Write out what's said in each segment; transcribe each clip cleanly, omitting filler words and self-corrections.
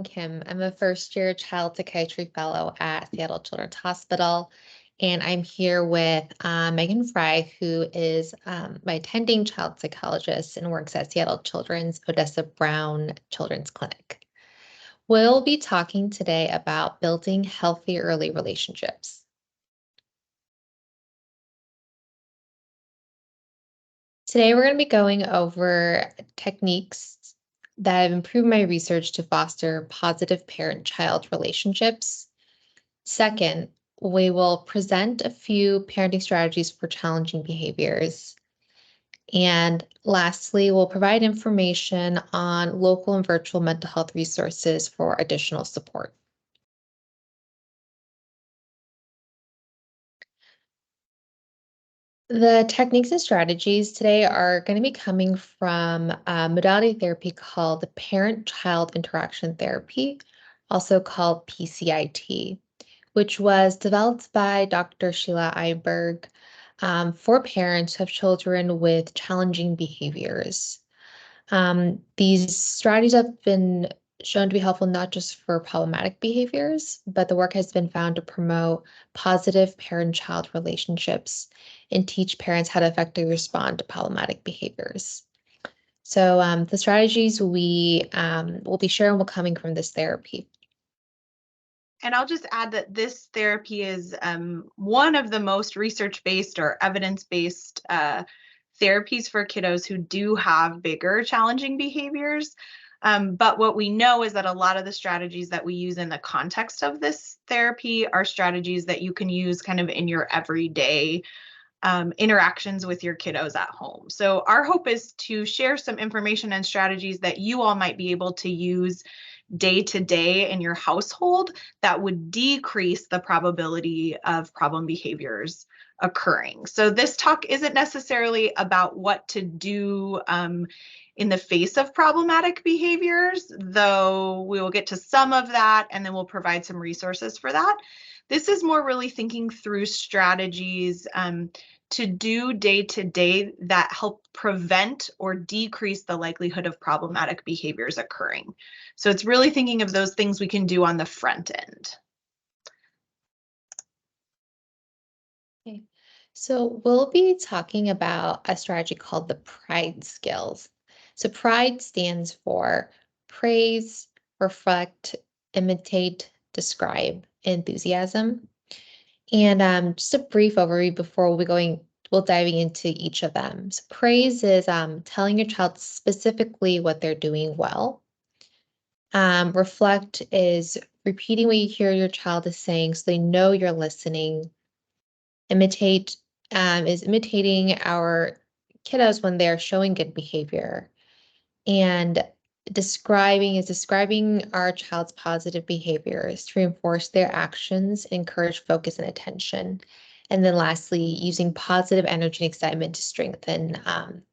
Kim. I'm a first-year child psychiatry fellow at Seattle Children's Hospital, and I'm here with Megan Fry, who is my attending child psychologist and works at Seattle Children's Odessa Brown Children's Clinic. We'll be talking today about building healthy early relationships. Today, we're going to be going over techniques that have improved my research to foster positive parent-child relationships. Second, we will present a few parenting strategies for challenging behaviors. And lastly, we'll provide information on local and virtual mental health resources for additional support. The techniques and strategies today are going to be coming from a modality therapy called parent-child interaction therapy, also called PCIT, which was developed by Dr. Sheila Einberg for parents who have children with challenging behaviors. These strategies have been shown to be helpful not just for problematic behaviors, but the work has been found to promote positive parent-child relationships and teach parents how to effectively respond to problematic behaviors. So the strategies we will be sharing will coming from this therapy. And I'll just add that this therapy is one of the most research-based or evidence-based therapies for kiddos who do have bigger challenging behaviors. But what we know is that a lot of the strategies that we use in the context of this therapy are strategies that you can use kind of in your everyday interactions with your kiddos at home. So our hope is to share some information and strategies that you all might be able to use day to day in your household that would decrease the probability of problem behaviors occurring. So this talk isn't necessarily about what to do in the face of problematic behaviors, though we will get to some of that and then we'll provide some resources for that. This is more really thinking through strategies to do day to day that help prevent or decrease the likelihood of problematic behaviors occurring. So it's really thinking of those things we can do on the front end. Okay. So we'll be talking about a strategy called the PRIDE skills. So PRIDE stands for praise, reflect, imitate, describe, enthusiasm. And just a brief overview before we'll diving into each of them. So praise is telling your child specifically what they're doing well. Reflect is repeating what you hear your child is saying so they know you're listening. Imitate is imitating our kiddos when they're showing good behavior. And describing is describing our child's positive behaviors to reinforce their actions, encourage focus and attention. And then lastly, using positive energy and excitement to strengthen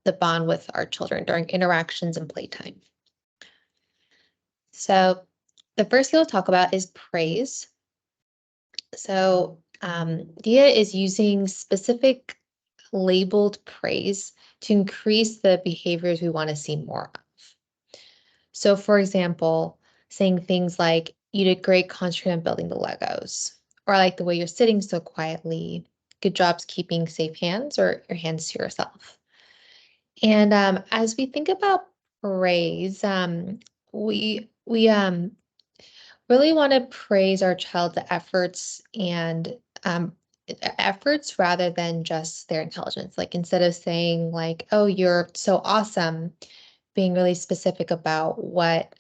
the bond with our children during interactions and playtime. So the first skill we'll talk about is praise. So the idea is using specific labeled praise to increase the behaviors we want to see more of. So for example, saying things like, you did great concentrating on building the Legos, or I like the way you're sitting so quietly, good jobs keeping safe hands, or your hands to yourself. And as we think about praise, we really want to praise our child's efforts and efforts rather than just their intelligence. Like instead of saying like, "Oh, you're so awesome," being really specific about what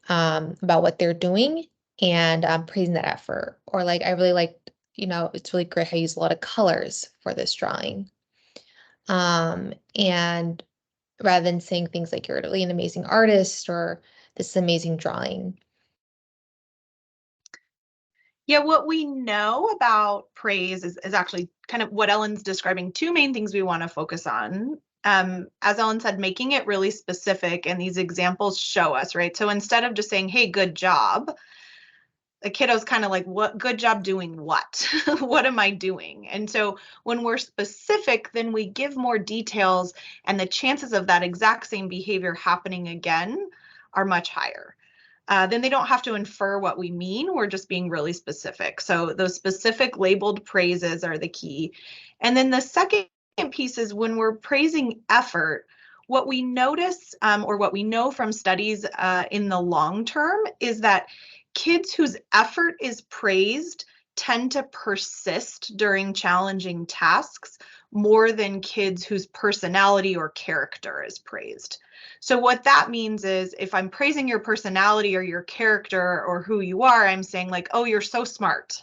they're doing and praising that effort. Or like, I really like, it's really great how you use a lot of colors for this drawing. And rather than saying things like you're really an amazing artist or this is amazing drawing. Yeah, what we know about praise is actually kind of what Ellen's describing. Two main things we want to focus on. As Ellen said, making it really specific, and these examples show us, right? So instead of just saying, hey, good job, the kiddo's kind of like, what good job doing what? What am I doing? And so when we're specific, then we give more details, and the chances of that exact same behavior happening again are much higher. then they don't have to infer what we mean. We're just being really specific. So those specific labeled praises are the key. And then the second piece is when we're praising effort, what we notice or what we know from studies in the long term is that kids whose effort is praised tend to persist during challenging tasks more than kids whose personality or character is praised. So what that means is if I'm praising your personality or your character or who you are, I'm saying like, oh, you're so smart.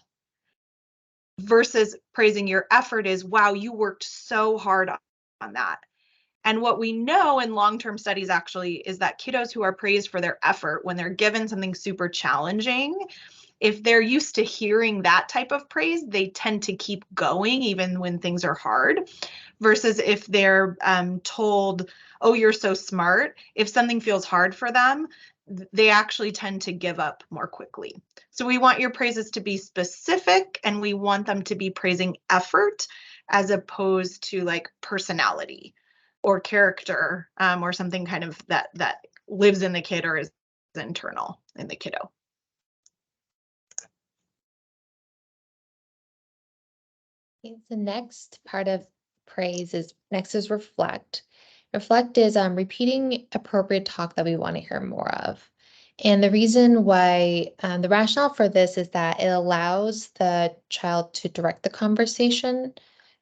Versus praising your effort is, wow, you worked so hard on that. And what we know in long-term studies actually is that kiddos who are praised for their effort when they're given something super challenging, if they're used to hearing that type of praise, they tend to keep going even when things are hard. Versus if they're told, oh, you're so smart, if something feels hard for them, they actually tend to give up more quickly. So we want your praises to be specific and we want them to be praising effort as opposed to like personality or character or something kind of that lives in the kid or is internal in the kiddo. The next part of praise is reflect. Reflect is repeating appropriate talk that we want to hear more of. And the reason why, the rationale for this is that it allows the child to direct the conversation,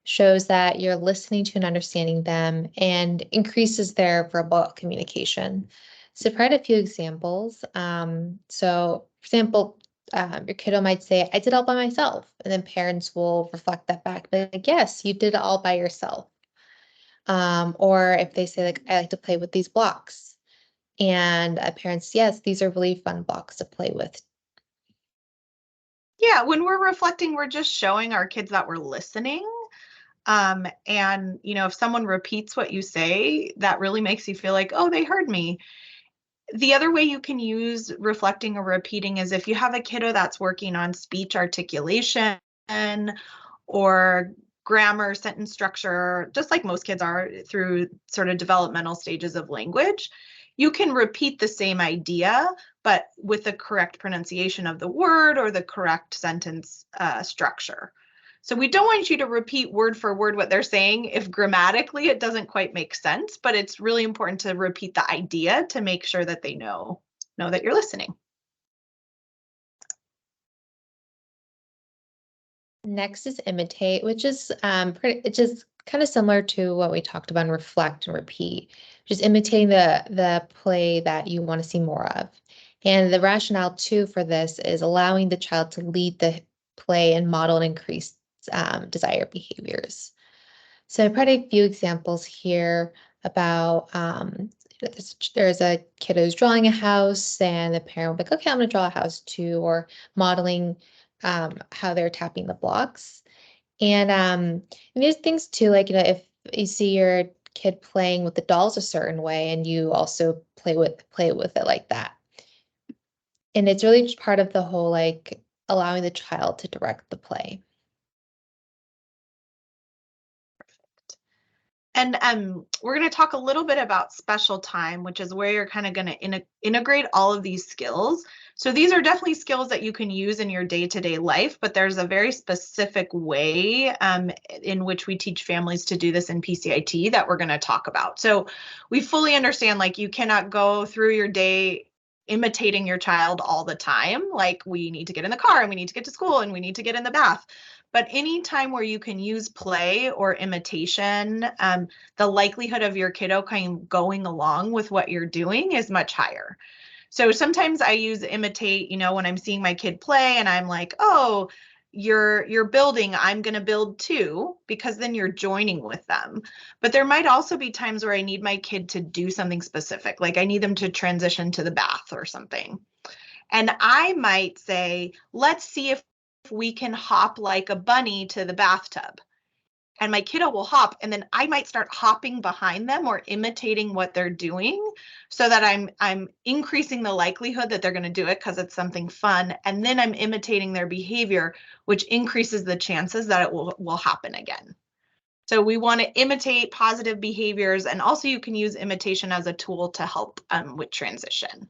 shows that you're listening to and understanding them, and increases their verbal communication. So, provide a few examples. For example, your kiddo might say, I did all by myself. And then parents will reflect that back, like, yes, you did it all by yourself. Or if they say, like, I like to play with these blocks. And parents, yes, these are really fun blocks to play with. Yeah, when we're reflecting, we're just showing our kids that we're listening. And, you know, if someone repeats what you say, that really makes you feel like, oh, they heard me. The other way you can use reflecting or repeating is if you have a kiddo that's working on speech articulation or grammar, sentence structure, just like most kids are through sort of developmental stages of language, you can repeat the same idea, but with the correct pronunciation of the word or the correct sentence structure. So we don't want you to repeat word for word what they're saying if grammatically it doesn't quite make sense, but it's really important to repeat the idea to make sure that they know that you're listening. Next is imitate, which is it's just kind of similar to what we talked about in reflect and repeat, just imitating the play that you want to see more of. And the rationale too for this is allowing the child to lead the play and model and increase desired behaviors. So I put a few examples here about there's a kid who's drawing a house and the parent will be like, okay, I'm gonna draw a house too, or modeling how they're tapping the blocks. And there's things too, like, if you see your kid playing with the dolls a certain way and you also play with it like that. And it's really just part of the whole, like, allowing the child to direct the play. And we're going to talk a little bit about special time, which is where you're kind of going to integrate all of these skills. So these are definitely skills that you can use in your day-to-day life, but there's a very specific way in which we teach families to do this in PCIT that we're going to talk about. So we fully understand, like, you cannot go through your day imitating your child all the time. Like, we need to get in the car and we need to get to school and we need to get in the bath. But any time where you can use play or imitation, the likelihood of your kiddo kind of going along with what you're doing is much higher. So sometimes I use imitate, when I'm seeing my kid play and I'm like, oh, you're building, I'm going to build too, because then you're joining with them. But there might also be times where I need my kid to do something specific, like I need them to transition to the bath or something. And I might say, let's see if we can hop like a bunny to the bathtub. And my kiddo will hop, and then I might start hopping behind them or imitating what they're doing so that I'm increasing the likelihood that they're going to do it because it's something fun. And then I'm imitating their behavior, which increases the chances that it will happen again. So we want to imitate positive behaviors, and also you can use imitation as a tool to help with transition.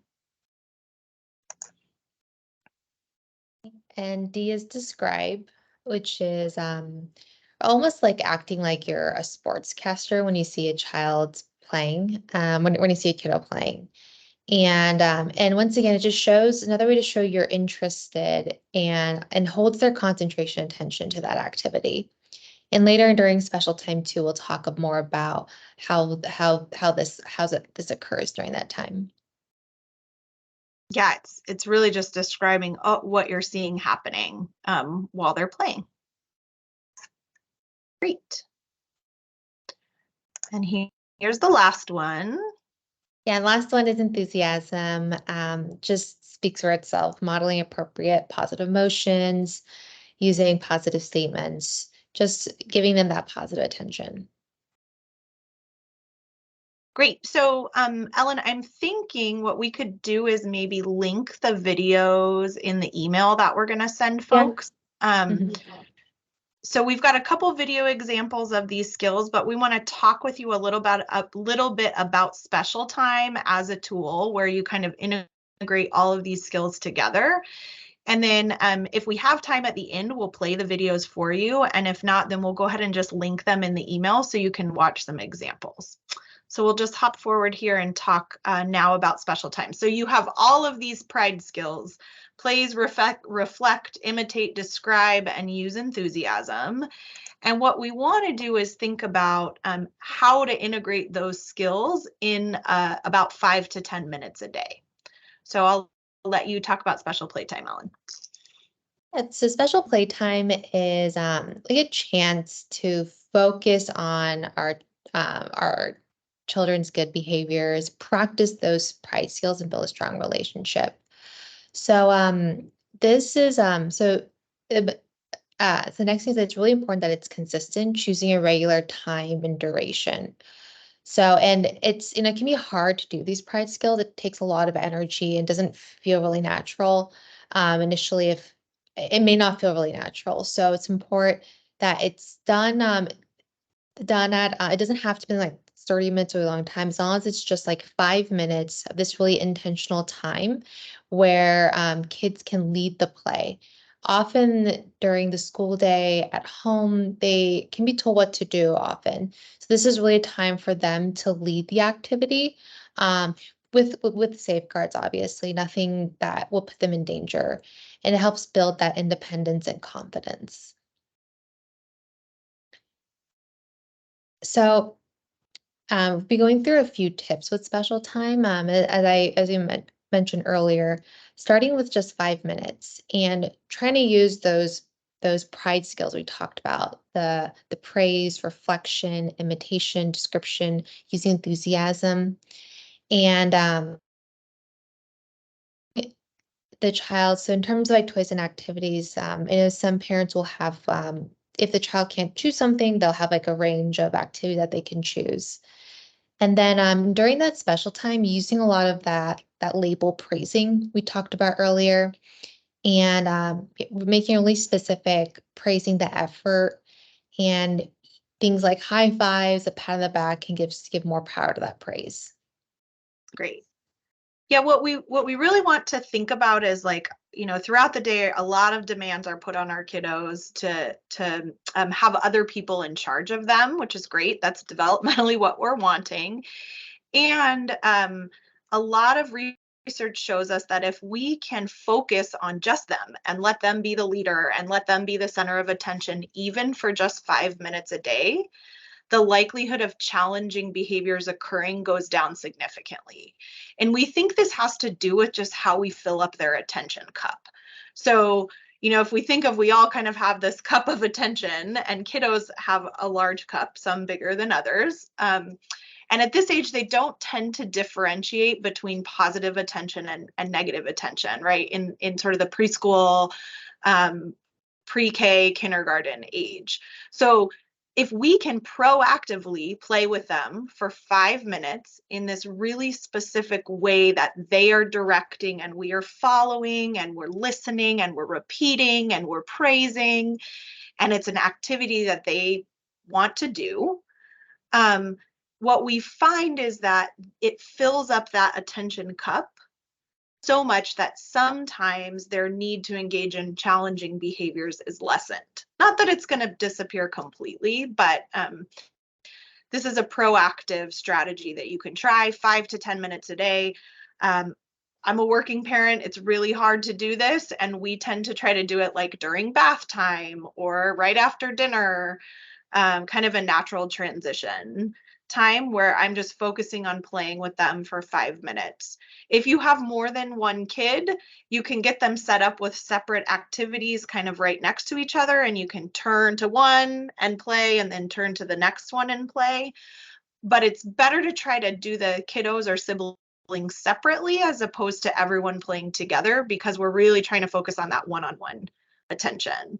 And D is describe, which is almost like acting like you're a sportscaster when you see a child playing, when you see a kiddo playing. And once again, it just shows another way to show you're interested and holds their concentration and attention to that activity. And later during special time too, we'll talk more about how this occurs during that time. Yeah, it's really just describing what you're seeing happening while they're playing. Great. And here's the last one. Yeah, and last one is enthusiasm. Just speaks for itself, modeling appropriate positive emotions, using positive statements, just giving them that positive attention. Great. So, Ellen, I'm thinking what we could do is maybe link the videos in the email that we're going to send folks. Mhm. So we've got a couple video examples of these skills, but we want to talk with you a little bit about special time as a tool where you kind of integrate all of these skills together. And then if we have time at the end, we'll play the videos for you. And if not, then we'll go ahead and just link them in the email so you can watch some examples. So we'll just hop forward here and talk now about special time. So you have all of these pride skills: plays, reflect, imitate, describe, and use enthusiasm. And what we want to do is think about how to integrate those skills in about 5 to 10 minutes a day. So I'll let you talk about special playtime, Ellen. So special playtime is like a chance to focus on our children's good behaviors, practice those pride skills, and build a strong relationship. So this is the next thing is that it's really important that it's consistent, choosing a regular time and duration. So, and it can be hard to do these pride skills. It takes a lot of energy and doesn't feel really natural. Initially, if it may not feel really natural. So it's important that it's done at, it doesn't have to be like 30 minutes or a long time, as long as it's just like 5 minutes of this really intentional time where kids can lead the play. Often during the school day at home, they can be told what to do often. So this is really a time for them to lead the activity with safeguards, obviously, nothing that will put them in danger. And it helps build that independence and confidence. So we'll be going through a few tips with special time. As you mentioned earlier, starting with just 5 minutes and trying to use those pride skills we talked about, the praise, reflection, imitation, description, using enthusiasm, and the child. So in terms of like toys and activities, I know some parents will have if the child can't choose something, they'll have like a range of activity that they can choose. And then during that special time, using a lot of that label praising we talked about earlier, and making it really specific, praising the effort, and things like high fives, a pat on the back can give more power to that praise. Great. Yeah, what we really want to think about is, like, throughout the day, a lot of demands are put on our kiddos to have other people in charge of them, which is great. That's developmentally what we're wanting. And a lot of research shows us that if we can focus on just them and let them be the leader and let them be the center of attention, even for just 5 minutes a day, the likelihood of challenging behaviors occurring goes down significantly. And we think this has to do with just how we fill up their attention cup. So, if we think of, we all kind of have this cup of attention, and kiddos have a large cup, some bigger than others. And at this age, they don't tend to differentiate between positive attention and negative attention, right? In sort of the preschool, pre-K, kindergarten age. So if we can proactively play with them for 5 minutes in this really specific way that they are directing and we are following and we're listening and we're repeating and we're praising, and it's an activity that they want to do, what we find is that it fills up that attention cup so much that sometimes their need to engage in challenging behaviors is lessened. Not that it's going to disappear completely, but this is a proactive strategy that you can try 5 to 10 minutes a day. I'm a working parent. It's really hard to do this. And we tend to try to do it like during bath time or right after dinner, kind of a natural transition time where I'm just focusing on playing with them for 5 minutes. If you have more than one kid, you can get them set up with separate activities kind of right next to each other, and you can turn to one and play and then turn to the next one and play. But it's better to try to do the kiddos or siblings separately as opposed to everyone playing together, because we're really trying to focus on that one-on-one attention.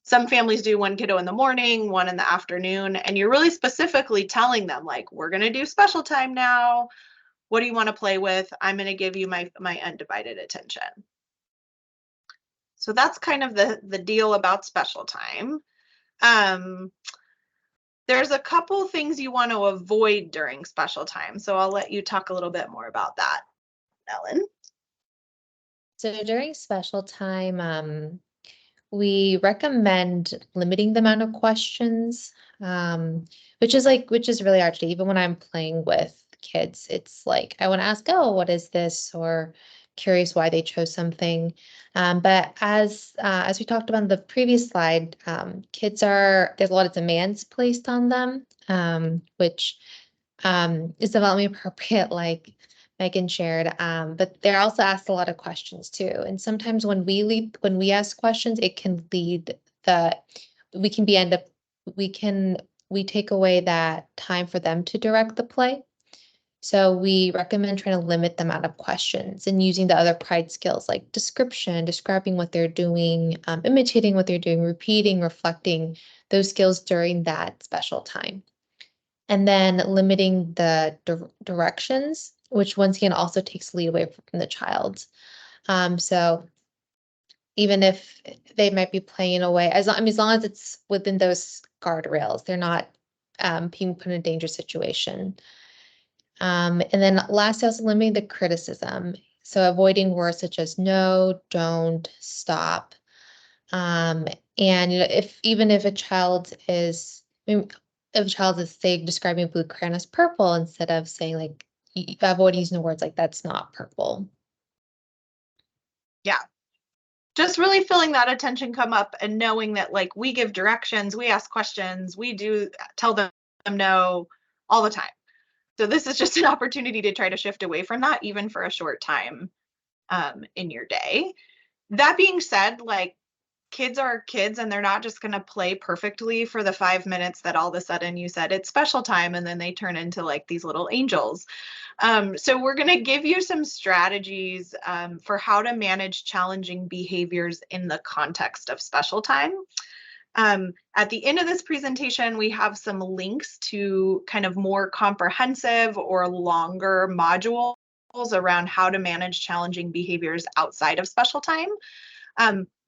Some families do one kiddo in the morning, one in the afternoon, and you're really specifically telling them, like, we're going to do special time now. What do you want to play with? I'm going to give you my undivided attention. So that's kind of the deal about special time. There's a couple things you want to avoid during special time. So I'll let you talk a little bit more about that, Ellen. So during special time, we recommend limiting the amount of questions, which is really hard to do. Even when I'm playing with kids, it's like I want to ask, "Oh, what is this?" or curious why they chose something. But as we talked about in the previous slide, there's a lot of demands placed on them, which is developmentally appropriate, like Megan shared. But they're also asked a lot of questions too. And sometimes when we ask questions, it can lead the we can be end up we take away that time for them to direct the play. So we recommend trying to limit the amount of questions and using the other pride skills like description, describing what they're doing, imitating what they're doing, repeating, reflecting those skills during that special time. And then limiting the directions, which once again also takes lead away from the child. So even if they might be playing in a way, as long as it's within those guardrails, they're not being put in a dangerous situation. And then lastly, also limiting the criticism. So avoiding words such as no, don't, stop. And if a child is, if a child is say describing a blue crayon as purple instead of saying like avoid using the words like that's not purple. Yeah. Just really feeling that attention come up and knowing that, like, we give directions, we ask questions, we do tell them no all the time. So this is just an opportunity to try to shift away from that, even for a short time in your day. That being said, like, kids are kids and they're not just going to play perfectly for the 5 minutes that all of a sudden you said it's special time and then they turn into like these little angels. So we're going to give you some strategies for how to manage challenging behaviors in the context of special time. At the end of this presentation, we have some links to kind of more comprehensive or longer modules around how to manage challenging behaviors outside of special time.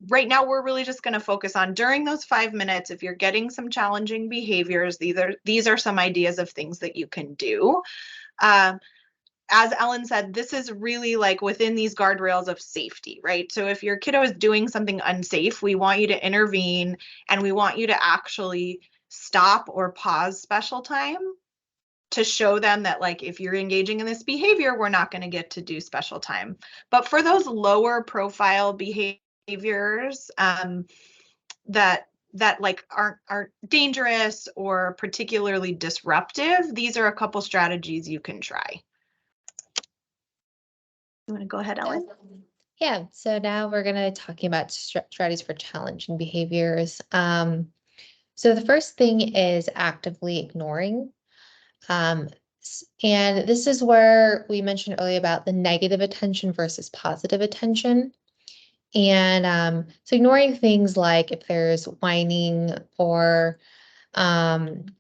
Right now, we're really just going to focus on during those 5 minutes. If you're getting some challenging behaviors, these are some ideas of things that you can do. As Ellen said, this is really like within these guardrails of safety, right? So if your kiddo is doing something unsafe, we want you to intervene and we want you to actually stop or pause special time to show them that, like, if you're engaging in this behavior, we're not going to get to do special time. But for those lower profile behaviors that like aren't dangerous or particularly disruptive, these are a couple strategies you can try. You want to go ahead, Ellen? Yeah, so now we're going to talking about strategies for challenging behaviors. So the first thing is actively ignoring. And this is where we mentioned earlier about the negative attention versus positive attention. And so ignoring things like if there's whining or and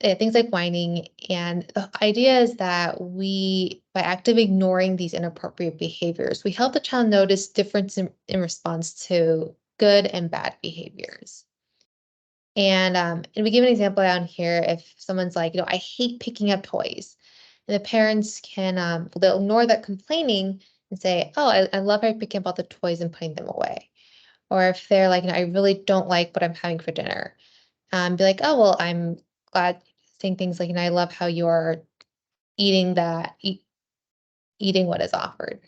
things like whining. And the idea is that by actively ignoring these inappropriate behaviors, we help the child notice difference in response to good and bad behaviors. And we give an example down here. If someone's like, I hate picking up toys. And the parents can, they'll ignore that complaining and say, oh, I love how you're picking up all the toys and putting them away. Or if they're like, I really don't like what I'm having for dinner, be like, oh, well, I'm glad, saying things like, I love how you're eating eating what is offered.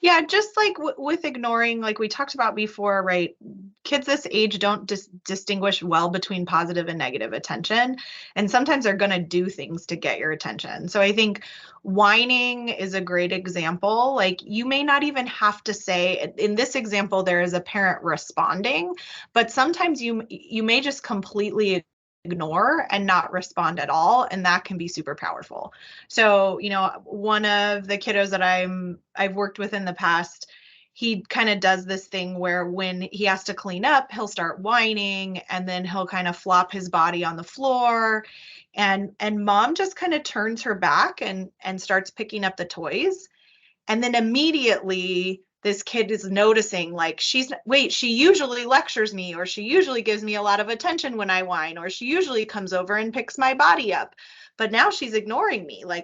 Yeah, just like with ignoring, like we talked about before, right? Kids this age don't distinguish well between positive and negative attention. And sometimes they're going to do things to get your attention. So I think whining is a great example. Like you may not even have to say, in this example, there is a parent responding, but sometimes you may just completely ignore and not respond at all, and that can be super powerful. So one of the kiddos that I've worked with in the past, he kind of does this thing where when he has to clean up, he'll start whining, and then he'll kind of flop his body on the floor, and mom just kind of turns her back and starts picking up the toys. And then immediately this kid is noticing, like, she usually lectures me, or she usually gives me a lot of attention when I whine, or she usually comes over and picks my body up. But now she's ignoring me. Like,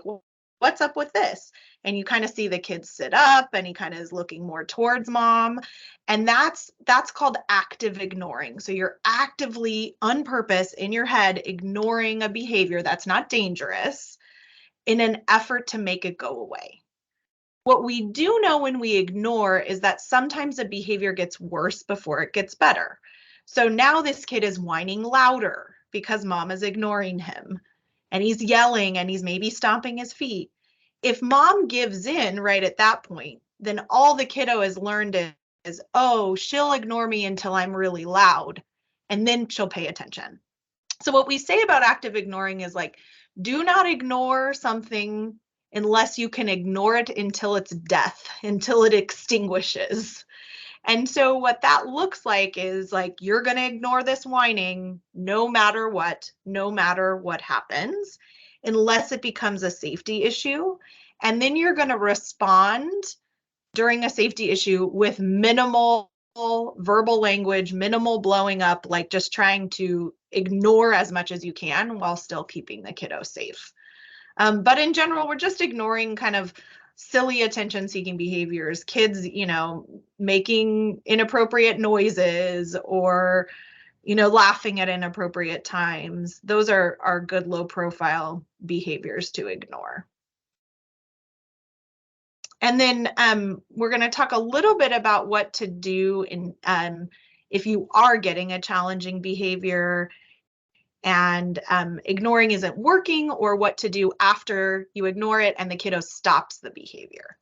what's up with this? And you kind of see the kid sit up, and he kind of is looking more towards mom. And that's called active ignoring. So you're actively, on purpose, in your head, ignoring a behavior that's not dangerous in an effort to make it go away. What we do know when we ignore is that sometimes a behavior gets worse before it gets better. So now this kid is whining louder because mom is ignoring him, and he's yelling, and he's maybe stomping his feet. If mom gives in right at that point, then all the kiddo has learned is, oh, she'll ignore me until I'm really loud, and then she'll pay attention. So what we say about active ignoring is, like, do not ignore something unless you can ignore it until it's death, until it extinguishes. And so what that looks like is, like, you're going to ignore this whining no matter what happens, unless it becomes a safety issue. And then you're going to respond during a safety issue with minimal verbal language, minimal blowing up, like just trying to ignore as much as you can while still keeping the kiddo safe. But in general, we're just ignoring kind of silly attention-seeking behaviors, kids, making inappropriate noises, or laughing at inappropriate times. Those are good low-profile behaviors to ignore. And then we're going to talk a little bit about what to do if you are getting a challenging behavior and ignoring isn't working, or what to do after you ignore it and the kiddo stops the behavior.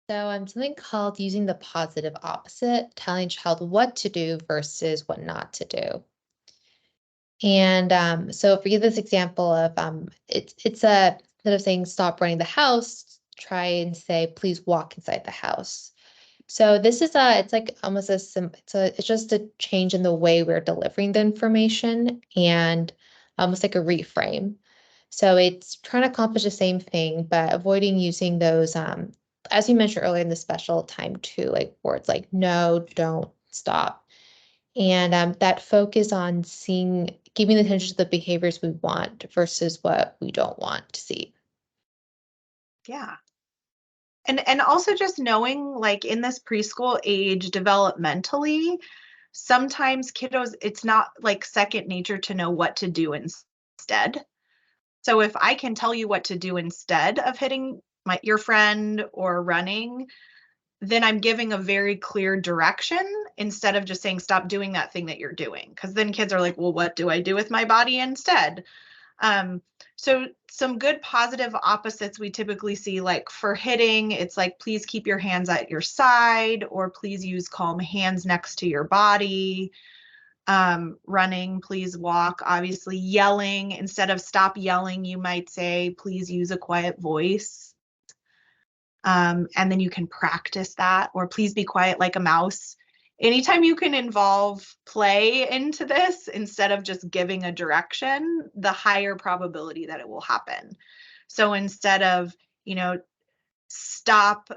So something called using the positive opposite, telling a child what to do versus what not to do. And so if we give this example of it's a instead of saying stop running the house, try and say please walk inside the house. So this is it's like almost it's just a change in the way we're delivering the information, and almost like a reframe. So it's trying to accomplish the same thing, but avoiding using those as you mentioned earlier in the special time too, like words like no, don't, stop. And that focus on giving attention to the behaviors we want versus what we don't want to see. Yeah. And also just knowing, like, in this preschool age developmentally, sometimes kiddos, it's not like second nature to know what to do instead. So if I can tell you what to do instead of hitting your friend or running, then I'm giving a very clear direction instead of just saying stop doing that thing that you're doing. Because then kids are like, well, what do I do with my body instead? So some good positive opposites we typically see, like for hitting, it's like, please keep your hands at your side, or please use calm hands next to your body. Running, please walk. Obviously, yelling, instead of stop yelling, you might say, please use a quiet voice. And then you can practice that, or please be quiet like a mouse. Anytime you can involve play into this instead of just giving a direction, the higher probability that it will happen. So instead of, stop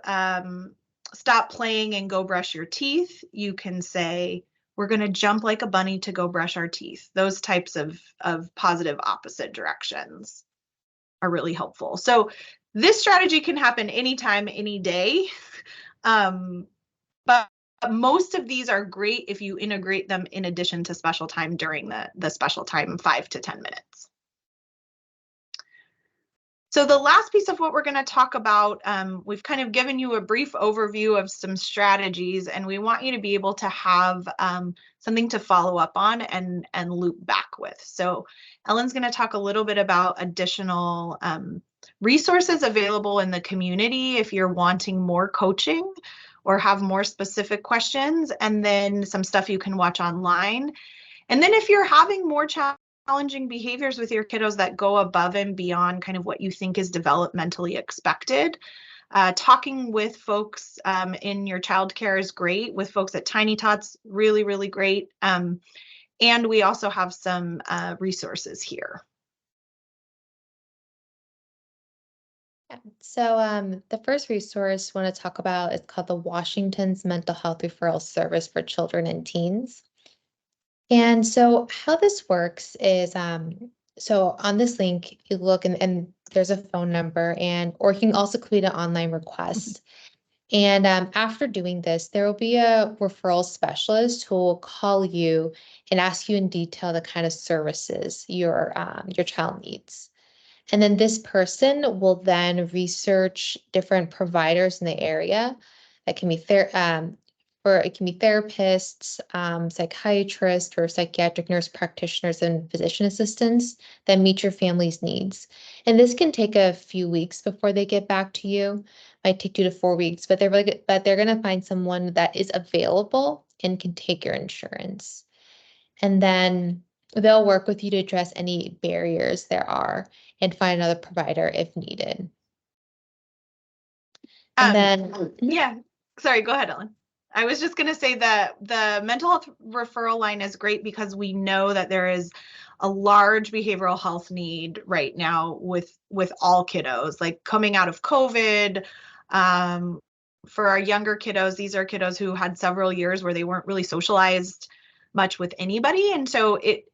playing and go brush your teeth, you can say, We're going to jump like a bunny to go brush our teeth. Those types of positive opposite directions are really helpful. So this strategy can happen anytime, any day. But most of these are great if you integrate them in addition to special time during the special time, 5 to 10 minutes. So the last piece of what we're going to talk about, we've kind of given you a brief overview of some strategies, and we want you to be able to have something to follow up on and loop back with. So Ellen's going to talk a little bit about additional resources available in the community if you're wanting more coaching or have more specific questions, and then some stuff you can watch online. And then if you're having more challenging behaviors with your kiddos that go above and beyond kind of what you think is developmentally expected, talking with folks in your childcare is great. With folks at Tiny Tots, really, really great. And we also have some resources here. So the first resource I want to talk about is called the Washington's Mental Health Referral Service for Children and Teens. And so how this works is, so on this link, you look and there's a phone number, and or you can also create an online request. And after doing this, there will be a referral specialist who will call you and ask you in detail the kind of services your child needs. And then this person will then research different providers in the area. That can be it can be therapists, psychiatrists, or psychiatric nurse practitioners and physician assistants that meet your family's needs. And this can take a few weeks before they get back to you. Might take 2 to 4 weeks, but they're going to find someone that is available and can take your insurance. And then they'll work with you to address any barriers there are and find another provider if needed. And then, yeah, sorry, go ahead, Ellen. I was just going to say that the mental health referral line is great because we know that there is a large behavioral health need right now with all kiddos, like coming out of COVID. For our younger kiddos, these are kiddos who had several years where they weren't really socialized much with anybody. And so it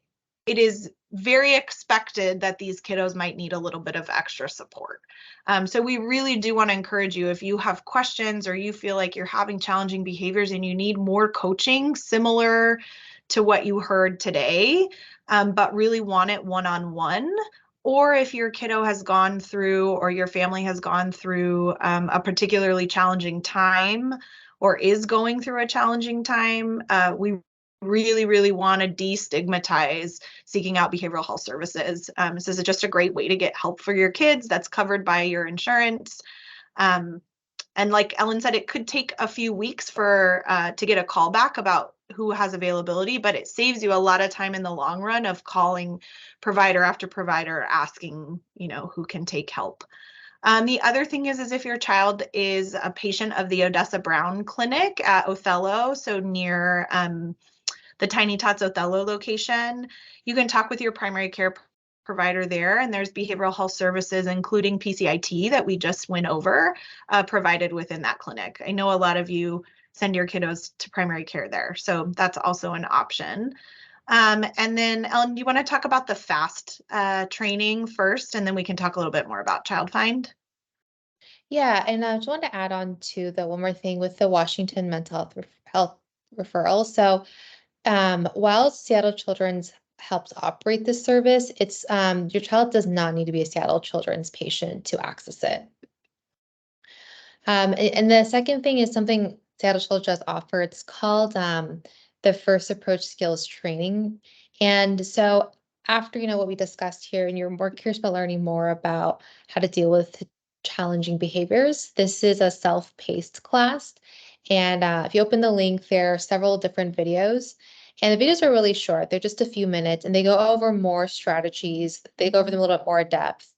is very expected that these kiddos might need a little bit of extra support. So we really do want to encourage you, if you have questions or you feel like you're having challenging behaviors and you need more coaching similar to what you heard today, but really want it one-on-one, or if your kiddo has gone through or your family has gone through a particularly challenging time or is going through a challenging time, we really, really want to destigmatize seeking out behavioral health services. This is just a great way to get help for your kids that's covered by your insurance. And like Ellen said, it could take a few weeks for to get a call back about who has availability, but it saves you a lot of time in the long run of calling provider after provider asking, who can take help. The other thing is if your child is a patient of the Odessa Brown Clinic at Othello, so near the Tiny Tots Othello location, you can talk with your primary care provider there, and there's behavioral health services, including PCIT that we just went over, provided within that clinic. I know a lot of you send your kiddos to primary care there, so that's also an option. And then Ellen, do you want to talk about the FAST training first, and then we can talk a little bit more about Child Find? Yeah, and I just wanted to add on to the one more thing with the Washington Mental Health Referral. So while Seattle Children's helps operate this service, it's your child does not need to be a Seattle Children's patient to access it. And the second thing is something Seattle Children's does offer. It's called the First Approach Skills Training. And so after what we discussed here, and you're more curious about learning more about how to deal with challenging behaviors, this is a self-paced class. And if you open the link, there are several different videos. And the videos are really short. They're just a few minutes, and they go over more strategies. They go over them a little bit more in depth.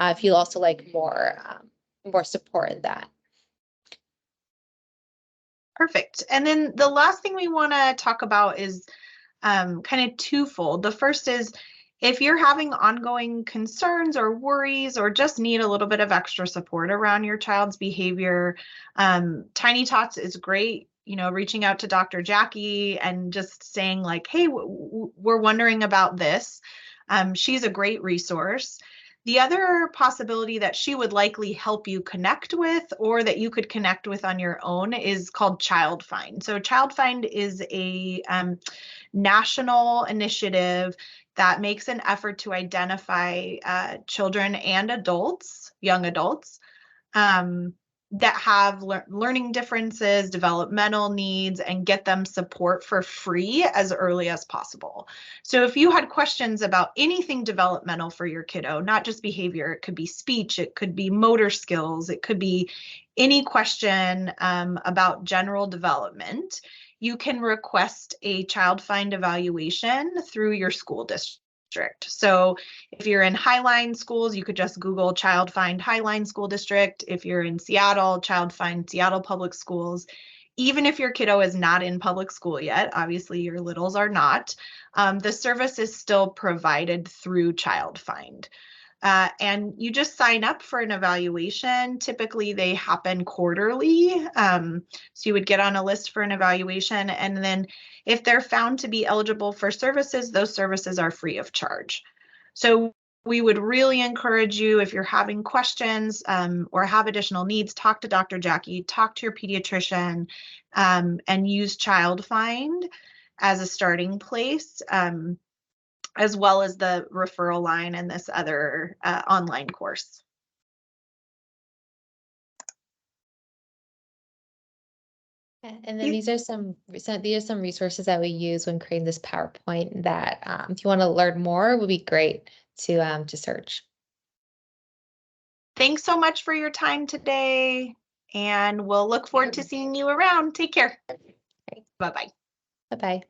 If you also like more support in that. Perfect. And then the last thing we want to talk about is kind of twofold. The first is if you're having ongoing concerns or worries or just need a little bit of extra support around your child's behavior, Tiny Tots is great. reaching out to Dr. Jackie and just saying like, hey, we're wondering about this. She's a great resource. The other possibility that she would likely help you connect with, or that you could connect with on your own, is called Child Find. So Child Find is a national initiative that makes an effort to identify children and adults, young adults, that have learning differences, developmental needs, and get them support for free as early as possible. So if you had questions about anything developmental for your kiddo, not just behavior, it could be speech, it could be motor skills, it could be any question about general development, you can request a Child Find evaluation through your school district. So if you're in Highline schools, you could just Google Child Find Highline School District. If you're in Seattle, Child Find Seattle Public Schools. Even if your kiddo is not in public school yet, obviously your littles are not, the service is still provided through Child Find. And you just sign up for an evaluation. Typically, they happen quarterly. So you would get on a list for an evaluation. And then if they're found to be eligible for services, those services are free of charge. So we would really encourage you, if you're having questions or have additional needs, talk to Dr. Jackie, talk to your pediatrician, and use Child Find as a starting place, as well as the referral line and this other online course. And then these are some resources that we use when creating this PowerPoint that if you want to learn more, would be great to search. Thanks so much for your time today, and we'll look forward to seeing you around. Take care. Bye-bye. Bye-bye.